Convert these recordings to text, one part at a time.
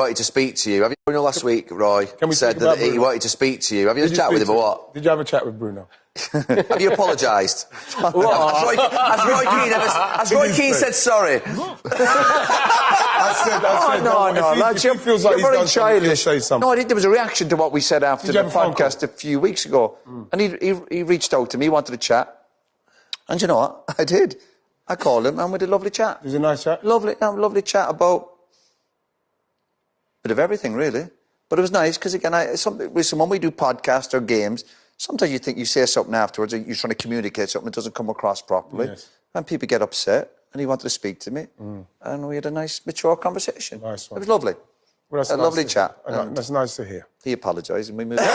wanted to speak to you. Have you last week, Roy, said that he wanted to speak to you? Have you had a chat with him or what? Did you have a chat with Bruno? Have you apologised? Has Roy Keane said sorry? I said, no. If he feels like he's done something, he'll say something. No, I think there was a reaction to what we said after the podcast a few weeks ago. And he reached out to me, wanted to chat. And you know what? I did. I called him and we did a lovely chat. It was a nice chat? Lovely chat about a bit of everything, really. But it was nice because, again, when we do podcasts or games, sometimes you think you say something afterwards, you're trying to communicate something that doesn't come across properly. Yes. And people get upset, and he wanted to speak to me. And we had a nice, mature conversation. Nice one. It was lovely. Well, that's a lovely chat. That's nice to hear. He apologised and we moved on.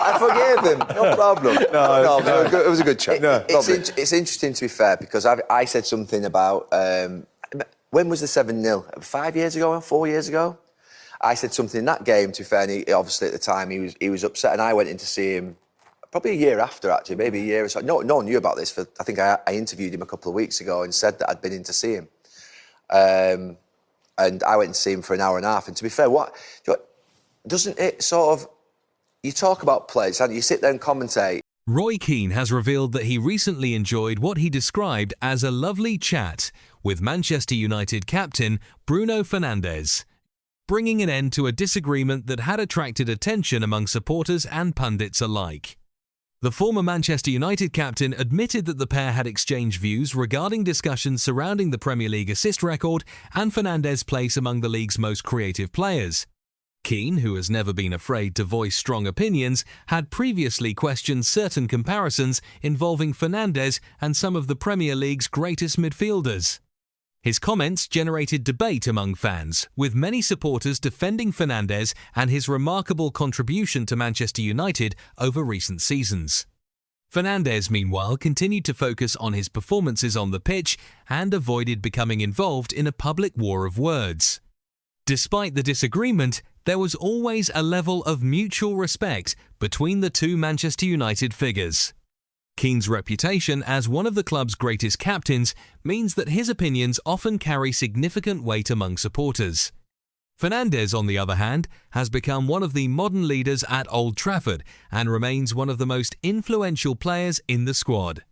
I forgave him, no problem. It was a good chat. It's interesting, to be fair, because I said something about... when was the 7-0? 5 years ago, 4 years ago? I said something in that game, to be fair, and he, obviously at the time he was upset, and I went in to see him probably a year after, actually, maybe a year or so. No one knew about this. I think I interviewed him a couple of weeks ago and said that I'd been in to see him. And I went to see him for an hour and a half. And to be fair, doesn't it sort of... You talk about players, and you sit there and commentate. Roy Keane has revealed that he recently enjoyed what he described as a lovely chat with Manchester United captain Bruno Fernandes, bringing an end to a disagreement that had attracted attention among supporters and pundits alike. The former Manchester United captain admitted that the pair had exchanged views regarding discussions surrounding the Premier League assist record and Fernandes' place among the league's most creative players. Keane, who has never been afraid to voice strong opinions, had previously questioned certain comparisons involving Fernandes and some of the Premier League's greatest midfielders. His comments generated debate among fans, with many supporters defending Fernandes and his remarkable contribution to Manchester United over recent seasons. Fernandes, meanwhile, continued to focus on his performances on the pitch and avoided becoming involved in a public war of words. Despite the disagreement, there was always a level of mutual respect between the two Manchester United figures. Keane's reputation as one of the club's greatest captains means that his opinions often carry significant weight among supporters. Fernandes, on the other hand, has become one of the modern leaders at Old Trafford and remains one of the most influential players in the squad.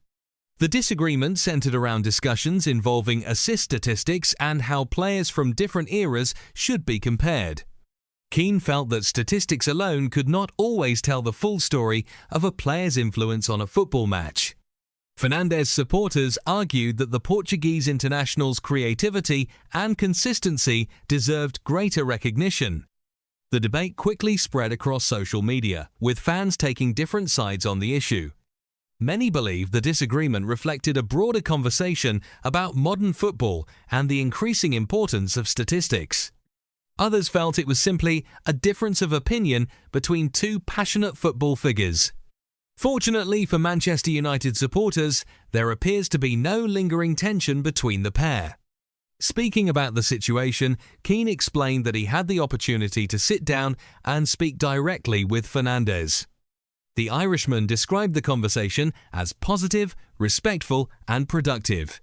The disagreement centred around discussions involving assist statistics and how players from different eras should be compared. Keane felt that statistics alone could not always tell the full story of a player's influence on a football match. Fernandes supporters argued that the Portuguese international's creativity and consistency deserved greater recognition. The debate quickly spread across social media, with fans taking different sides on the issue. Many believe the disagreement reflected a broader conversation about modern football and the increasing importance of statistics. Others felt it was simply a difference of opinion between two passionate football figures. Fortunately for Manchester United supporters, there appears to be no lingering tension between the pair. Speaking about the situation, Keane explained that he had the opportunity to sit down and speak directly with Fernandes. The Irishman described the conversation as positive, respectful, and productive.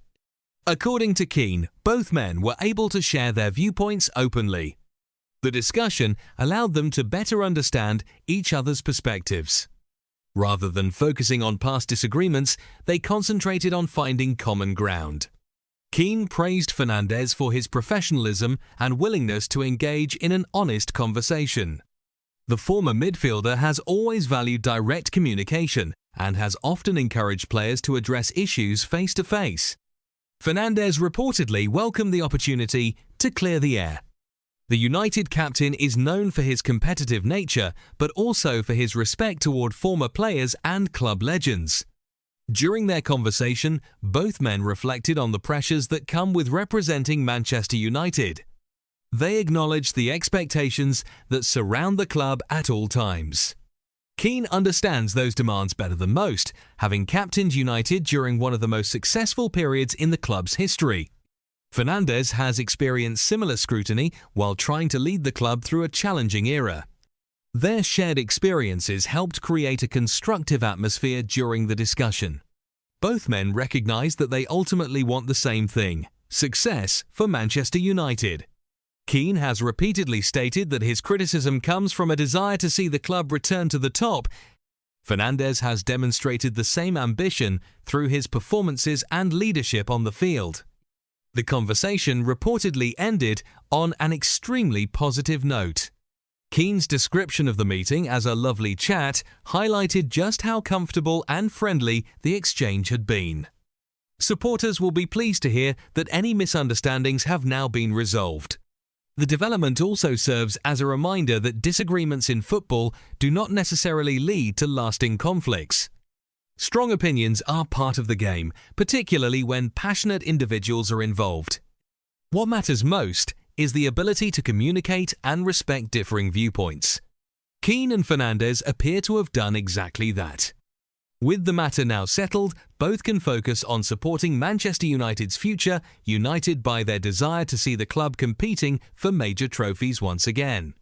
According to Keane, both men were able to share their viewpoints openly. The discussion allowed them to better understand each other's perspectives. Rather than focusing on past disagreements, they concentrated on finding common ground. Keane praised Fernandes for his professionalism and willingness to engage in an honest conversation. The former midfielder has always valued direct communication and has often encouraged players to address issues face-to-face. Fernandes reportedly welcomed the opportunity to clear the air. The United captain is known for his competitive nature, but also for his respect toward former players and club legends. During their conversation, both men reflected on the pressures that come with representing Manchester United. They acknowledged the expectations that surround the club at all times. Keane understands those demands better than most, having captained United during one of the most successful periods in the club's history. Fernandes has experienced similar scrutiny while trying to lead the club through a challenging era. Their shared experiences helped create a constructive atmosphere during the discussion. Both men recognise that they ultimately want the same thing: success for Manchester United. Keane has repeatedly stated that his criticism comes from a desire to see the club return to the top. Fernandes has demonstrated the same ambition through his performances and leadership on the field. The conversation reportedly ended on an extremely positive note. Keane's description of the meeting as a lovely chat highlighted just how comfortable and friendly the exchange had been. Supporters will be pleased to hear that any misunderstandings have now been resolved. The development also serves as a reminder that disagreements in football do not necessarily lead to lasting conflicts. Strong opinions are part of the game, particularly when passionate individuals are involved. What matters most is the ability to communicate and respect differing viewpoints. Keane and Fernandes appear to have done exactly that. With the matter now settled, both can focus on supporting Manchester United's future, united by their desire to see the club competing for major trophies once again.